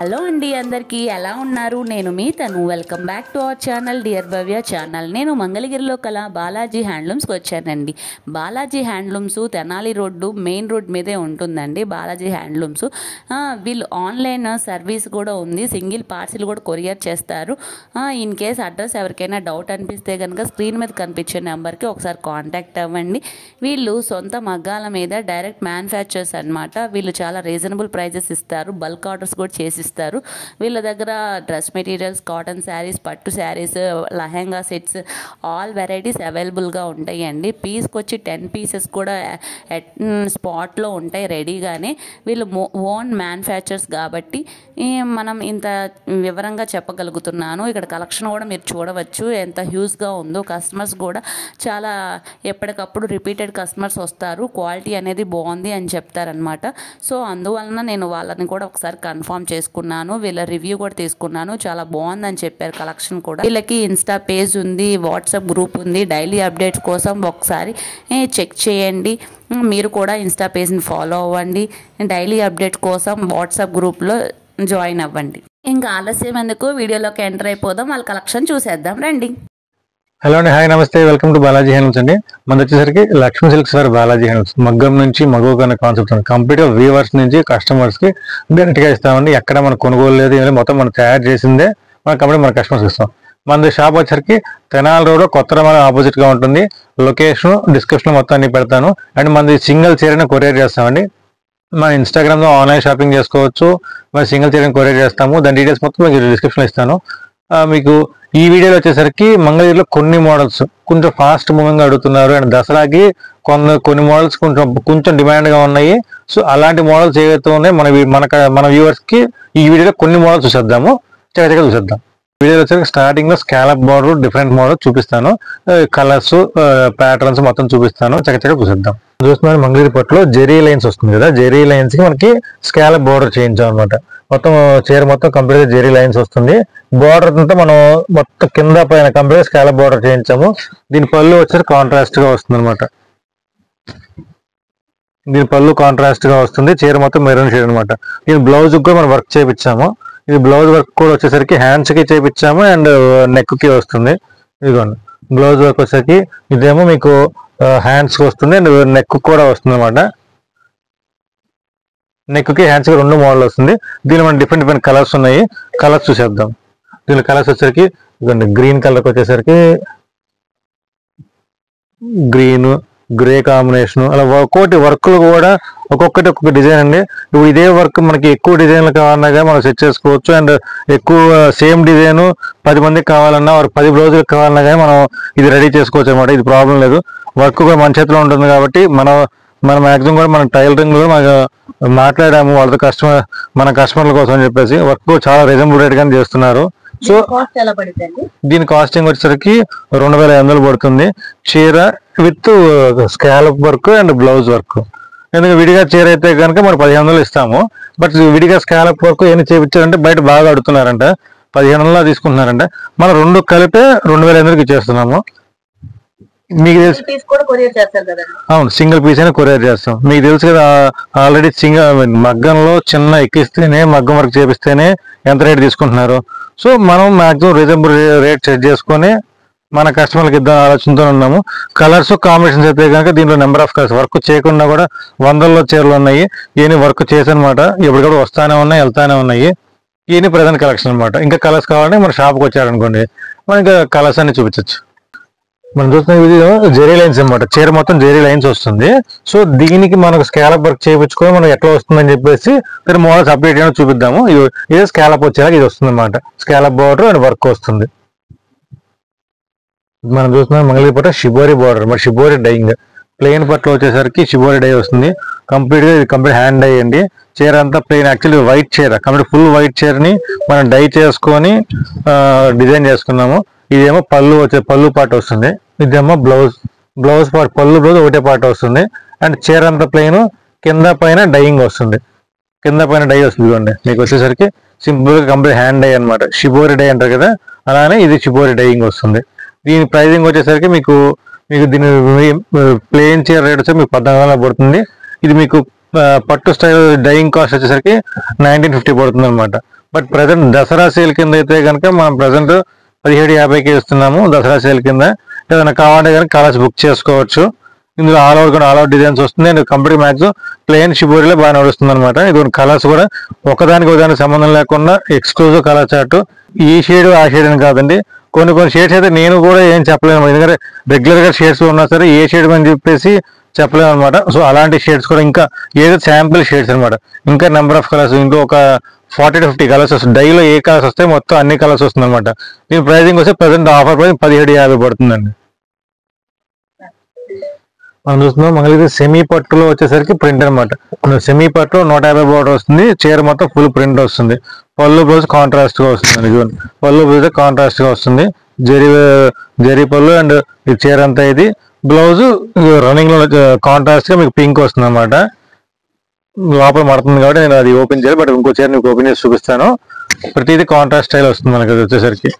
Hello అండి, అందరికీ ఎలా ఉన్నారు? నేను మీ తను. Welcome back to our channel dear Bhavya channel. నేను మంగళగిరిలో కల బాలాజీ హ్యాండ్లూమ్స్కి వచ్చానండి. Balaji handlooms Tenali road main road మీదే ఉంటుందండి. బాలాజీ హ్యాండ్లూమ్స్ వీళ్ళు ఆన్లైన్ సర్వీస్ కూడా ఉంది. సింగిల్ పార్సిల్ కూడా కొరియర్ చేస్తారు. ఇన్ కేస్ అడ్రస్ ఎవరికైనా డౌట్ అనిపిస్తే కనుక స్క్రీన్ మీద కనిపించే నెంబర్కి ఒకసారి కాంటాక్ట్ అవ్వండి. వీళ్ళు సొంత మగ్గాల మీద డైరెక్ట్ మ్యానుఫ్యాక్చర్స్ అనమాట. వీళ్ళు చాలా రీజనబుల్ ప్రైజెస్ ఇస్తారు. బల్క్ ఆర్డర్స్ కూడా చేసి వీళ్ళ దగ్గర డ్రెస్ మెటీరియల్స్, కాటన్ శారీస్, పట్టు saris, lehenga sets, all varieties అవైలబుల్గా ఉంటాయండి. పీస్కి వచ్చి 10 పీసెస్ కూడా స్పాట్లో ఉంటాయి రెడీగానే. వీళ్ళు ఓన్ మ్యానుఫ్యాక్చర్స్ కాబట్టి మనం ఇంత వివరంగా చెప్పగలుగుతున్నాను. ఇక్కడ కలెక్షన్ కూడా మీరు చూడవచ్చు ఎంత హ్యూజ్గా ఉందో. కస్టమర్స్ కూడా చాలా ఎప్పటికప్పుడు రిపీటెడ్ కస్టమర్స్ వస్తారు. క్వాలిటీ అనేది బాగుంది అని చెప్తారనమాట. సో అందువలన నేను వాళ్ళని కూడా ఒకసారి కన్ఫర్మ్ చేసుకున్నాను. వీళ్ళ రివ్యూ కూడా తీసుకున్నాను. చాలా బాగుందని చెప్పారు కలెక్షన్ కూడా. వీళ్ళకి ఇన్స్టా పేజ్ ఉంది, వాట్సాప్ గ్రూప్ ఉంది. డైలీ అప్డేట్స్ కోసం ఒకసారి చెక్ చేయండి. మీరు కూడా ఇన్స్టా పేజ్ని ఫాలో అవ్వండి. డైలీ అప్డేట్ కోసం వాట్సాప్ గ్రూప్లో జాయిన్ అవ్వండి. ఇంకా ఆలస్యం ఎందుకు, వీడియోలోకి ఎంటర్ అయిపోదాం. వాళ్ళ కలెక్షన్ చూసేద్దాం రండి. హలో అండి, హాయ్, నమస్తే, వెల్కమ్ టు బాలాజీ హ్యాండ్లూమ్స్ అండి. మనది వచ్చేసరికి లక్ష్మీ సిల్క్స్ వారి బాలాజీ హ్యాండ్లూమ్స్. మగ్గం నుంచి మగువ అనే కాన్సెప్ట్ ఉంది. కంప్లీట్గా వీవర్స్ నుంచి కస్టమర్స్కి డైరెక్ట్గా ఇస్తామండి. ఎక్కడ మన కొనుగోలు లేదు, ఏమైనా మొత్తం మనం తయారు చేసిందే మన కంపెనీ మన కస్టమర్స్ ఇస్తాం. మన షాప్ వచ్చేసరికి తెనాలి రోడ్ కొత్త రమాల ఆపోజిట్గా ఉంటుంది. లొకేషన్ డిస్క్రిప్షన్లో మొత్తం అన్ని పెడతాను. అండ్ మనది సింగిల్ చీరని కొరియర్ చేస్తామండి. మన ఇన్స్టాగ్రామ్లో ఆన్లైన్ షాపింగ్ చేసుకోవచ్చు. మన సింగిల్ చీరని కొరియర్ చేస్తాము. దాని డీటెయిల్స్ మొత్తం మీకు డిస్క్రిప్షన్లో ఇస్తాను. మీకు ఈ వీడియోలో వచ్చేసరికి మంగళగిరిలో కొన్ని మోడల్స్ కొంచెం ఫాస్ట్ మూవింగ్ అడుగుతున్నారు. అండ్ దసరాకి కొన్ని మోడల్స్ కొంచెం డిమాండ్గా ఉన్నాయి. సో అలాంటి మోడల్స్ ఏవైతే ఉన్నాయో మన వ్యూవర్స్కి ఈ వీడియోలో కొన్ని మోడల్స్ చూసేద్దాము. చక్కగా చూసేద్దాం. వీడియోలో వచ్చేసరికి స్టార్టింగ్లో స్కాలప్ బార్డర్ డిఫరెంట్ మోడల్ చూపిస్తాను. కలర్స్, ప్యాటర్న్స్ మొత్తం చూపిస్తాను. చక్కగా చూసేద్దాం. చూస్తున్నారు మంగళగిరి పట్టులో జెరీ లైన్స్ వస్తుంది కదా. జెరీ లైన్స్ కి మనకి స్కాలప్ బార్డర్ చేయించాం అనమాట. మొత్తం చీర మొత్తం కంప్లీట్ గా జెరీ లైన్స్ వస్తుంది. బార్డర్ అంతా మనం మొత్తం కింద పైన కంప్లీట్ స్కాలప్ బార్డర్ చేయించాము. దీని పళ్ళు వచ్చేసి కాంట్రాస్ట్ గా వస్తుంది అనమాట. దీని పళ్ళు కాంట్రాస్ట్ గా వస్తుంది. చీర మొత్తం మెరూన్ షేడ్ అనమాట. దీని బ్లౌజ్ కూడా మనం వర్క్ చేయించాము. ఇది బ్లౌజ్ వర్క్ కూడా వచ్చేసరికి హ్యాండ్స్ కి చేయించాము అండ్ నెక్ కి వస్తుంది. ఇదిగోండి బ్లౌజ్ వర్క్ వచ్చేసరికి ఇదేమో మీకు హ్యాండ్స్ కి వస్తుంది అండ్ నెక్ కూడా వస్తుంది అనమాట. నెక్ కి హ్యాండ్స్ కి 2 మోడల్ వస్తుంది. దీనిలో మన డిఫరెంట్ కలర్స్ ఉన్నాయి. కలర్స్ చూసేద్దాం. దీనిలో కలర్స్ వచ్చేసరికి ఇదిగోండి గ్రీన్ కలర్ వచ్చేసరికి గ్రీన్, గ్రే కాంబినేషన్, అలా ఒక్కొక్కటి వర్క్లు కూడా ఒక్కొక్కటి ఒక్కొక్క డిజైన్ అండి. ఇప్పుడు ఇదే వర్క్ మనకి ఎక్కువ డిజైన్లు కావాలన్నా మనం సెట్ చేసుకోవచ్చు. అండ్ ఎక్కువ సేమ్ డిజైన్ 10 మందికి కావాలన్నా 10 బ్లౌజులకు కావాలన్నా కానీ మనం ఇది రెడీ చేసుకోవచ్చు అనమాట. ఇది ప్రాబ్లం లేదు. వర్క్ కూడా మన చేతిలో ఉంటుంది కాబట్టి మన మ్యాక్సిమం కూడా మన టైలరింగ్ లో మాట్లాడాము వాళ్ళతో మన కస్టమర్ల కోసం అని చెప్పేసి వర్క్ చాలా రీజనబుల్ రేట్ గానే చేస్తున్నారు. సో దీని కాస్టింగ్ వచ్చేసరికి 2500 పడుతుంది. చీర with scallop work and blouse work. ఎందుకంటే విడిగా చీర అయితే కనుక మనం 1500 ఇస్తాము. బట్ విడిగా స్కాలప్ వర్క్ ఏమి చేయించారంటే బయట బాగా అడుగుతున్నారంట, 1500 తీసుకుంటున్నారంట. మనం 2 కలిపే 2500కి ఇచ్చేస్తున్నాము. మీకు తెలుసు, అవును, సింగిల్ పీస్ అయినా కొరియర్ చేస్తాం. మీకు తెలుసు కదా ఆల్రెడీ మగ్గంలో చిన్న ఎక్కిస్తేనే మగ్గం వర్క్ చేపిస్తేనే ఎంత రేట్ తీసుకుంటున్నారు. సో మనం మాక్సిమం రీజనబుల్ రేట్ సెట్ చేసుకొని మన కస్టమర్లకు ఇద్దాం ఆలోచనతో ఉన్నాము. కలర్స్ కాంబినేషన్స్ అయితే కనుక దీంట్లో నెంబర్ ఆఫ్ కలర్స్ వర్క్ చేయకుండా కూడా 100లో చీరలు ఉన్నాయి. ఇవన్నీ వర్క్ చేసనమాట. ఎప్పటికప్పుడు వస్తానే ఉన్నాయి, వెళ్తానే ఉన్నాయి. ఇవన్నీ ప్రజెంట్ కలెక్షన్ అనమాట. ఇంకా కలర్స్ కావాలంటే మన షాప్కి వచ్చారనుకోండి మనం ఇంకా కలర్స్ అన్ని చూపించవచ్చు. మనం చూస్తున్న వీడియో జెరీ లైన్స్ అనమాట. చీర మొత్తం జెరీ లైన్స్ వస్తుంది. సో దీనికి మనకు స్కాలప్ వర్క్ చేయించుకొని మనం ఎట్లా వస్తుందని చెప్పేసి దాని మోడల్స్ అప్డేట్ చేయడం చూపిద్దాము. ఇదే స్కాలప్ వచ్చేలాగా ఇది వస్తుంది అనమాట. స్కాలప్ బార్డర్ అండ్ వర్క్ వస్తుంది. మనం చూస్తున్నాం మంగళగిరి పట్టు షిబోరి బార్డర్, మరి షిబోరి డైయింగ్. ప్లెయిన్ పట్టులో వచ్చేసరికి షిబోరి డై వస్తుంది. కంప్లీట్ గా ఇది కంప్లీట్ హ్యాండ్ డై అండి. చీర అంతా ప్లెయిన్, యాక్చువల్లీ వైట్ చీర, కంప్లీట్ ఫుల్ వైట్ చీరని మనం డై చేసుకొని డిజైన్ చేసుకున్నాము. ఇదేమో పళ్ళు పార్ట్ వస్తుంది. ఇదేమో బ్లౌజ్ పార్ట్, పళ్ళు బ్లౌజ్ ఒకటే పార్ట్ వస్తుంది. అండ్ చీర అంతా ప్లెయిన్, కింద పైన డైయింగ్ వస్తుంది. కింద పైన డై వస్తుంది. ఇదిగోండి మీకు వచ్చేసరికి సింపుల్ గా కంప్లీట్ హ్యాండ్ డై అనమాట. షిబోరి డై అంటారు కదా, అలానే ఇది షిబోరి డైయింగ్ వస్తుంది. దీని ప్రైజింగ్ వచ్చేసరికి మీకు దీని ప్లెయిన్ చీర రేట్ వచ్చి మీకు 1400 పడుతుంది. ఇది మీకు పట్టు స్టైల్ డైయింగ్ కాస్ట్ వచ్చేసరికి 1950 పడుతుంది అనమాట. బట్ ప్రజెంట్ దసరా సేల్ కింద అయితే కనుక మనం ప్రజెంట్ 1750కి ఇస్తున్నాము దసరా సేల్ కింద. ఏదైనా కావాలంటే కనుక కలర్స్ బుక్ చేసుకోవచ్చు. ఇందులో ఆల్ అవుట్ డిజైన్స్ వస్తుంది అండ్ కంప్లీట్ మ్యాక్స్ ప్లెయిన్ షిబోరిలో బాగా నడుస్తుంది అనమాట. ఇది కలర్స్ కూడా ఒకదానికి సంబంధం లేకుండా ఎక్స్క్లూజివ్ కలర్ చార్ట్. ఈ షేడ్ ఆ షేడ్ అని కాదండి, కొన్ని షేడ్స్ అయితే నేను కూడా ఏం చెప్పలేను, ఎందుకంటే రెగ్యులర్ గా షేడ్స్ ఉన్నా సరే ఏ షేడ్ అని చెప్పేసి చెప్పలేము అనమాట. సో అలాంటి షేడ్స్ కూడా ఇంకా ఏదో శాంపిల్ షేడ్స్ అనమాట. ఇంకా నెంబర్ ఆఫ్ కలర్స్ ఇంకో ఒక 40 to 50 కలర్స్ వస్తుంది. డైలో ఏ కలర్స్ వస్తాయి మొత్తం అన్ని కలర్స్ వస్తుంది అనమాట. దీని ప్రైజింగ్ వస్తే ప్రజెంట్ ఆఫర్ ప్రైస్ 1750 పడుతుందండి. మనం చూస్తున్నాం మంగళగిరి సెమీ పట్టులో వచ్చేసరికి ప్రింట్ అనమాట. సెమీ పట్టులో 150 బోర్డర్ వస్తుంది. చీర మొత్తం ఫుల్ ప్రింట్ వస్తుంది. పళ్ళు బ్లౌజ్ కాంట్రాస్ట్ గా వస్తుంది. పళ్ళు బ్లౌజ్ కాంట్రాస్ట్ గా వస్తుంది. జరీ పళ్ళు అండ్ ఈ చీర అంతా ఇది. బ్లౌజ్ రన్నింగ్ లో కాంట్రాస్ట్ గా మీకు పింక్ వస్తుంది అనమాట. లోపల మడుతుంది కాబట్టి నేను అది ఓపెన్ చేయాలి, బట్ ఇంకో చీర మీకు ఓపెన్ చేసి చూపిస్తాను. ప్రతిదీ కాంట్రాస్ట్ స్టైల్ వస్తుంది మనకి అది వచ్చేసరికి.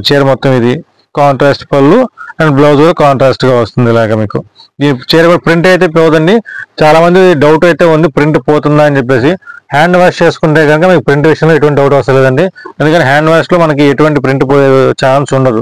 చీర మొత్తం ఇది కాంట్రాస్ట్ పళ్ళు అండ్ బ్లౌజ్ కూడా కాంట్రాస్ట్ గా వస్తుంది. ఇలాగా మీకు ఈ చీర కూడా ప్రింట్ అయితే పోదండి. చాలా మంది డౌట్ అయితే ఉంది ప్రింట్ పోతుందా అని చెప్పేసి. హ్యాండ్ వాష్ చేసుకుంటే కనుక మీకు ప్రింట్ విషయంలో ఎటువంటి డౌట్ వస్తలేదండి. ఎందుకంటే హ్యాండ్ వాష్ లో మనకి ఎటువంటి ప్రింట్ పోయే ఛాన్స్ ఉండదు.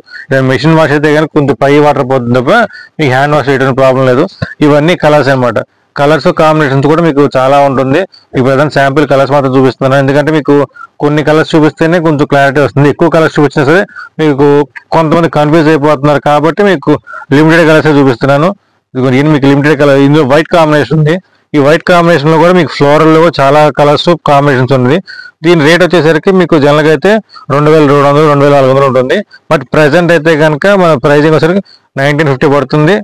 మెషిన్ వాష్ అయితే కనుక కొంచెం పై వాటర్ పోతుంది తప్ప మీకు హ్యాండ్ వాష్ ఎటువంటి ప్రాబ్లం లేదు. ఇవన్నీ కలర్స్ అనమాట. కలర్స్ కాంబినేషన్స్ కూడా మీకు చాలా ఉంటుంది. ఇప్పుడు ఏదైనా శాంపిల్ కలర్స్ మాత్రం చూపిస్తున్నాను, ఎందుకంటే మీకు కొన్ని కలర్స్ చూపిస్తేనే కొంచెం క్లారిటీ వస్తుంది. ఎక్కువ కలర్స్ చూపించినా సరే మీకు కొంతమంది కన్ఫ్యూజ్ అయిపోతున్నారు కాబట్టి మీకు లిమిటెడ్ కలర్స్ చూపిస్తున్నాను. మీకు లిమిటెడ్ కలర్ ఇందులో వైట్ కాంబినేషన్ ఉంది. ఈ వైట్ కాంబినేషన్ లో కూడా మీకు ఫ్లోరల్ లో చాలా కలర్స్ కాంబినేషన్స్ ఉంది. దీని రేట్ వచ్చేసరికి మీకు జనరల్ గా అయితే 2200 2400 ఉంటుంది. బట్ ప్రెసెంట్ అయితే కనుక మన ప్రైజింగ్ వచ్చేసరికి 1950 పడుతుంది.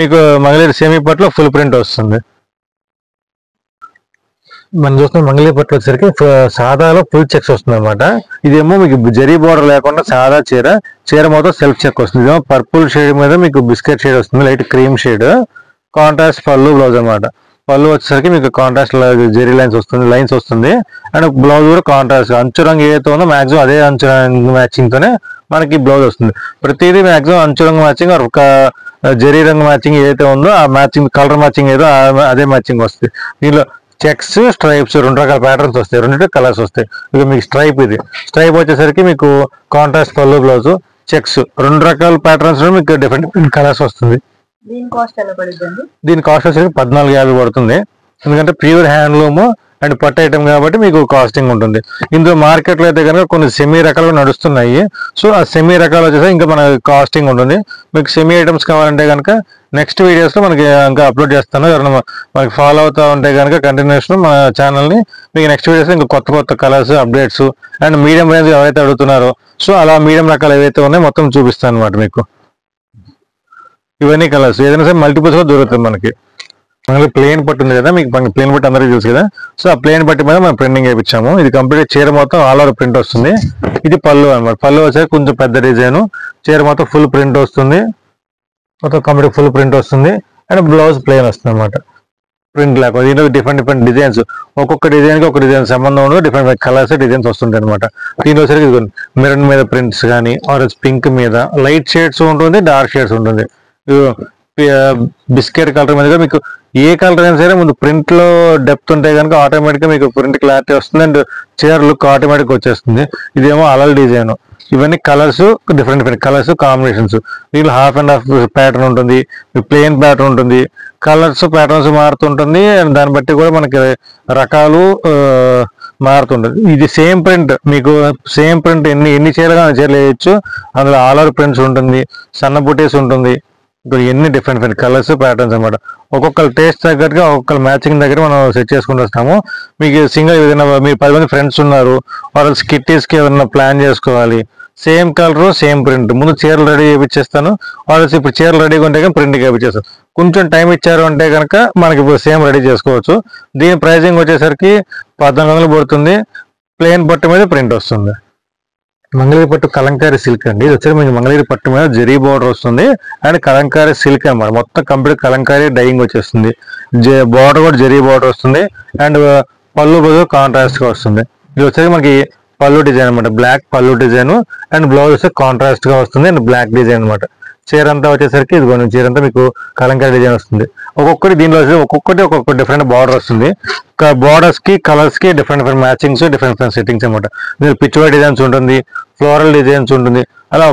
మీకు మంగళగిరి సెమీ పట్టులో ఫుల్ ప్రింట్ వస్తుంది. మనం చూస్తున్న మంగళగిరి పట్టు వచ్చేసరికి సాదాలో ఫుల్ చెక్స్ వస్తుంది అనమాట. ఇదేమో మీకు జరీ బోర్డర్ లేకుండా సాదా చీర మొత్తం సెల్ఫ్ చెక్ వస్తుంది. ఇదేమో పర్పుల్ షేడ్ మీద మీకు బిస్కెట్ షేడ్ వస్తుంది, లైట్ క్రీమ్ షేడ్. కాంట్రాస్ట్ పళ్ళు బ్లౌజ్ అనమాట. పళ్ళు వచ్చేసరికి మీకు కాంట్రాస్ట్ జెరీ లైన్స్ వస్తుంది అండ్ బ్లౌజ్ కూడా కాంట్రాస్ట్ అంచు రంగు ఏదైతే ఉందో మాక్సిమం అదే అంచు రంగు మ్యాచింగ్ తోనే మనకి బ్లౌజ్ వస్తుంది. ప్రతిదీ మాక్సిమం అంచు రంగు మ్యాచింగ్ ఒక జెరీ రంగు మ్యాచింగ్ ఏదైతే ఉందో ఆ మ్యాచింగ్ కలర్ మ్యాచింగ్ ఏదో అదే మ్యాచింగ్ వస్తుంది. దీనిలో చెక్స్ స్ట్రైప్స్ 2 రకాల ప్యాటర్న్స్ వస్తాయి, 2 కలర్స్ వస్తాయి. ఇక మీకు స్ట్రైప్ స్ట్రైప్ వచ్చేసరికి మీకు కాంట్రాస్ట్ పళ్ళు బ్లౌజ్ చెక్స్ 2 రకాల ప్యాటర్న్స్ మీకు డిఫరెంట్ కలర్స్ వస్తుంది. దీని కాస్ట్ ఎలా పడుతుంది? దీని కాస్ట్ వచ్చేసి 1450 పడుతుంది. ఎందుకంటే ప్యూర్ హ్యాండ్లూమ్ అండ్ పట్టు ఐటమ్ కాబట్టి మీకు కాస్టింగ్ ఉంటుంది. ఇందులో మార్కెట్ లో అయితే కనుక కొన్ని సెమీ రకాలు నడుస్తున్నాయి. సో ఆ సెమీ రకాలు వచ్చేసి ఇంకా మన కాస్టింగ్ ఉంటుంది. మీకు సెమీ ఐటమ్స్ కావాలంటే కనుక నెక్స్ట్ వీడియోస్ లో మనకి ఇంకా అప్లోడ్ చేస్తాను. ఎవరైనా మనకి ఫాలో అవుతా ఉంటే కనుక కంటిన్యూషన్ మన ఛానల్ ని మీకు నెక్స్ట్ వీడియోస్ ఇంకా కొత్త colours updates and medium range ఎవరైతే అడుగుతున్నారో సో అలా మీడియం రకాలు ఏవైతే ఉన్నాయో మొత్తం చూపిస్తాను అనమాట మీకు. ఇవన్నీ కలర్స్ ఏదైనా సరే మల్టిపుల్స్ గా దొరుకుతుంది మనకి. మనకి ప్లేన్ పట్టు ఉంది కదా, మీకు ప్లేన్ పట్టు అందరికీ తెలుసు కదా. సో ఆ ప్లేన్ పట్టు మీద మనం ప్రింటింగ్ వేయించాము. ఇది కంప్లీట్ చీర మొత్తం ఆల్ ఓవర్ ప్రింట్ వస్తుంది. ఇది పళ్ళు అనమాట. పళ్ళు వచ్చేసి కొంచెం పెద్ద డిజైన్, చీర మొత్తం ఫుల్ ప్రింట్ వస్తుంది. మొత్తం కంప్లీట్ ఫుల్ ప్రింట్ వస్తుంది అండ్ బ్లౌజ్ ప్లేన్ వస్తుంది అనమాట. ప్రింట్ లేకపోతే దీంట్లో డిఫరెంట్ డిజైన్స్, ఒక్కొక్క డిజైన్ కి ఒక డిజైన్ సంబంధం ఉండదు, డిఫరెంట్ కలర్స్ డిజైన్స్ వస్తుంటాయి అనమాట. దీనిలో వచ్చేసరికి మెరూన్ మీద ప్రింట్స్ కానీ ఆరెంజ్ పింక్ మీద లైట్ షేడ్స్ ఉంటుంది, డార్క్ షేడ్స్ ఉంటుంది. బిస్కెట్ కలర్ మీద మీకు ఏ కలర్ అయినా సరే ముందు ప్రింట్ లో డెప్త్ ఉంటే కనుక ఆటోమేటిక్ గా మీకు ప్రింట్ క్లారిటీ వస్తుంది అండ్ చీర లుక్ ఆటోమేటిక్ వచ్చేస్తుంది. ఇదేమో అలల్ డిజైన్. ఇవన్నీ కలర్స్ డిఫరెంట్ కలర్స్ కాంబినేషన్స్. దీనిలో హాఫ్ అండ్ హాఫ్ ప్యాటర్న్ ఉంటుంది, ప్లెయిన్ ప్యాటర్న్ ఉంటుంది, కలర్స్ ప్యాటర్న్స్ మారుతుంటుంది అండ్ దాన్ని బట్టి కూడా మనకి రకాలు మారుతుంటుంది. ఇది సేమ్ ప్రింట్, మీకు సేమ్ ప్రింట్ ఎన్ని చీరగా చీరలు వేయచ్చు. అందులో ఆల్ ఓవర్ ప్రింట్స్ ఉంటుంది, సన్న బుటీస్ ఉంటుంది, ఎన్ని డిఫరెంట్ కలర్స్ ప్యాటర్న్స్ అనమాట. ఒక్కొక్కరు టేస్ట్ తగ్గట్టుగా ఒక్కొక్కరు మ్యాచింగ్ దగ్గర మనం సెట్ చేసుకుంటూ వస్తాము. మీకు సింగిల్ ఏదైనా మీరు 10 మంది ఫ్రెండ్స్ ఉన్నారు, వాళ్ళకి స్కిట్టీస్కి ఏదైనా ప్లాన్ చేసుకోవాలి, సేమ్ కలర్ సేమ్ ప్రింట్, ముందు చీరలు రెడీ చేయించేస్తాను. వాళ్ళకి ఇప్పుడు చీరలు రెడీగా ఉంటే కానీ ప్రింట్ చేయించేస్తాను. కొంచెం టైం ఇచ్చారు అంటే కనుక మనకి ఇప్పుడు సేమ్ రెడీ చేసుకోవచ్చు. దీని ప్రైజింగ్ వచ్చేసరికి 1400 పడుతుంది. ప్లెయిన్ పట్టు మీద ప్రింట్ వస్తుంది. మంగళగిరి పట్టు కలంకారీ సిల్క్ అండి. ఇది వచ్చేసి మీకు మంగళగిరి పట్టు మీద జరీ బోర్డర్ వస్తుంది అండ్ కలంకారీ సిల్క్ అనమాట. మొత్తం కంప్లీట్ కలంకారీ డైయింగ్ వచ్చేస్తుంది. బోర్డర్ కూడా జరీ బోర్డర్ వస్తుంది అండ్ పళ్ళు బదులు కాంట్రాస్ట్ గా వస్తుంది. ఇది వచ్చేసి మనకి పళ్ళు డిజైన్ అనమాట, బ్లాక్ పళ్ళు డిజైన్ అండ్ బ్లౌజ్ వచ్చి కాంట్రాస్ట్ గా వస్తుంది అండ్ బ్లాక్ డిజైన్ అనమాట. చీర అంతా వచ్చేసరికి ఇదిగోండి చీర అంతా మీకు కలంకారీ డిజైన్ వస్తుంది. దీనిలో ఒక్కొక్క డిఫరెంట్ బార్డర్ వస్తుంది. బార్డర్స్ కి కలర్స్ కి డిఫరెంట్ మ్యాచింగ్స్, డిఫరెంట్ సెట్టింగ్స్ అనమాట. దీని పిచ్చువై డిజైన్స్ ఉంటుంది, ఫ్లోరల్ డిజైన్స్ ఉంటుంది. అలా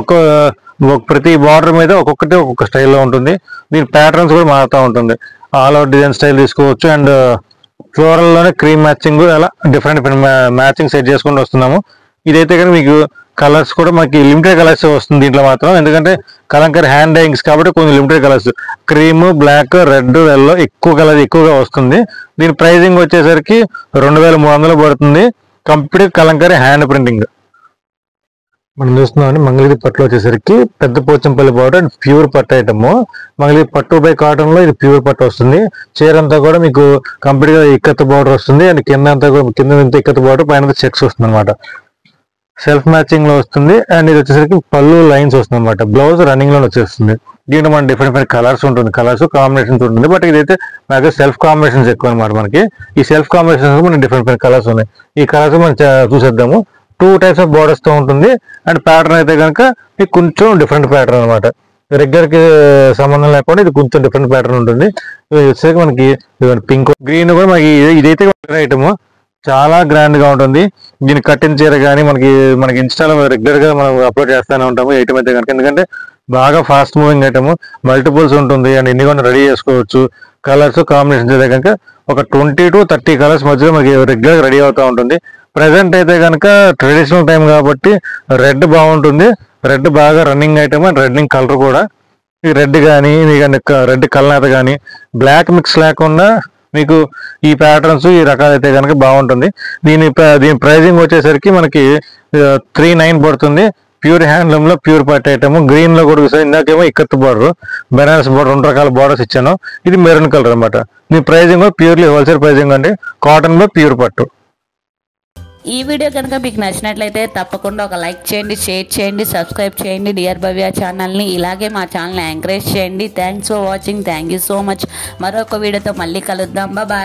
ప్రతి బార్డర్ మీద ఒక్కొక్క స్టైల్లో ఉంటుంది. దీని ప్యాటర్న్స్ కూడా మారుతూ ఉంటుంది. ఆల్ అవుట్ డిజైన్ స్టైల్ తీసుకోవచ్చు. అండ్ ఫ్లోరల్ లోనే క్రీమ్ మ్యాచింగ్, అలా డిఫరెంట్ మ్యాచింగ్ సెట్ చేసుకుంటూ వస్తున్నాము. ఇదైతే కానీ మీకు కలర్స్ కూడా మనకి లిమిటెడ్ కలర్స్ వస్తుంది దీంట్లో మాత్రం. ఎందుకంటే కలంకారీ హ్యాండ్ డైయింగ్స్ కాబట్టి కొన్ని limited colours, cream, black, red, yellow ఎక్కువగా వస్తుంది. దీని ప్రైజింగ్ వచ్చేసరికి 2300 పడుతుంది. Complete Kalamkari hand printing. మనం చూస్తున్నాం మంగళగిరి పట్టులో వచ్చేసరికి పెద్ద పోచంపల్లి బార్డర్ అండ్ ప్యూర్ పట్టు ఐటమ్. మంగళగిరి పట్టు బై కాటన్ లో ఇది ప్యూర్ పట్టు వస్తుంది. చీర అంతా కూడా మీకు కంప్లీట్ గా ఇక్కత్ బార్డర్ వస్తుంది. అండ్ కింద ఇక్కత్ బార్డర్, పైన చెక్స్ వస్తుంది అనమాట. సెల్ఫ్ మ్యాచింగ్ లో వస్తుంది. అండ్ ఇది వచ్చేసరికి పళ్ళు లైన్స్ వస్తుంది అనమాట. బ్లౌజ్ రన్నింగ్ లో వచ్చేస్తుంది. దీంట్లో మన డిఫరెంట్ కలర్స్ ఉంటుంది, కలర్స్ కాంబినేషన్స్ ఉంటుంది. బట్ ఇదైతే నాకు సెల్ఫ్ కాంబినేషన్స్ ఎక్కువ అనమాట. మనకి ఈ సెల్ఫ్ కాంబినేషన్స్ మనకి డిఫరెంట్ కలర్స్ ఉన్నాయి. ఈ కలర్స్ మనం చూసేద్దాము. 2 టైప్స్ ఆఫ్ బార్డర్స్ తో ఉంటుంది. అండ్ ప్యాటర్న్ అయితే కనుక మీకు కొంచెం డిఫరెంట్ ప్యాటర్న్ అనమాట. రెగ్యులర్ కి సంబంధం లేకుండా ఇది కొంచెం డిఫరెంట్ ప్యాటర్న్ ఉంటుంది. వచ్చేసరికి మనకి పింక్, గ్రీన్ కూడా మనకి ఇదైతే ఐటమ్ చాలా గ్రాండ్ గా ఉంటుంది. దీని కట్టిన చీర కానీ మనకి ఇన్స్టాలో రెగ్యులర్ గా మనం అప్లోడ్ చేస్తూనే ఉంటాము ఐటమ్ అయితే కనుక. ఎందుకంటే బాగా ఫాస్ట్ మూవింగ్ ఐటమ్, మల్టిపుల్స్ ఉంటుంది. అండ్ ఇన్ని కూడా రెడీ చేసుకోవచ్చు. కలర్స్ కాంబినేషన్స్ అయితే కనుక ఒక 20 to 30 కలర్స్ మధ్యలో మనకి రెగ్యులర్ రెడీ అవుతూ ఉంటుంది. ప్రెసెంట్ అయితే కనుక ట్రెడిషనల్ టైం కాబట్టి రెడ్ బాగుంటుంది. రెడ్ బాగా రన్నింగ్ ఐటమ్. అండ్ రెడ్నింగ్ కలర్ కూడా ఈ రెడ్ కానీ రెడ్ కలర్ కానీ బ్లాక్ మిక్స్ లేకుండా మీకు ఈ ప్యాటర్న్స్, ఈ రకాలైతే కనుక బాగుంటుంది. దీని ప్రైజింగ్ వచ్చేసరికి మనకి 39 పడుతుంది. ప్యూర్ హ్యాండ్లూమ్ లో ప్యూర్ పట్టు ఐటమ్. గ్రీన్ లో కూడా ఇందాకేమో ఇక్కత్ బార్డర్, బెనారస్ బార్డర్, 2 రకాల బార్డర్స్ ఇచ్చాను. ఇది మెరూన్ కలర్ అనమాట. దీని ప్రైజింగ్ ప్యూర్లీ హోల్సేల్ ప్రైజింగ్ అండి. కాటన్ లో ప్యూర్ పట్టు. ఈ వీడియో కనుక మీకు నచ్చినట్లయితే తప్పకుండా ఒక లైక్ చేయండి, షేర్ చేయండి, సబ్స్క్రైబ్ చేయండి డియర్ భవ్య ఛానల్ని. ఇలాగే మా ఛానల్ని ఎంకరేజ్ చేయండి. Thanks for watching. Thank you so much. మరొక వీడియోతో మళ్ళీ కలుద్దాం. బాయ్.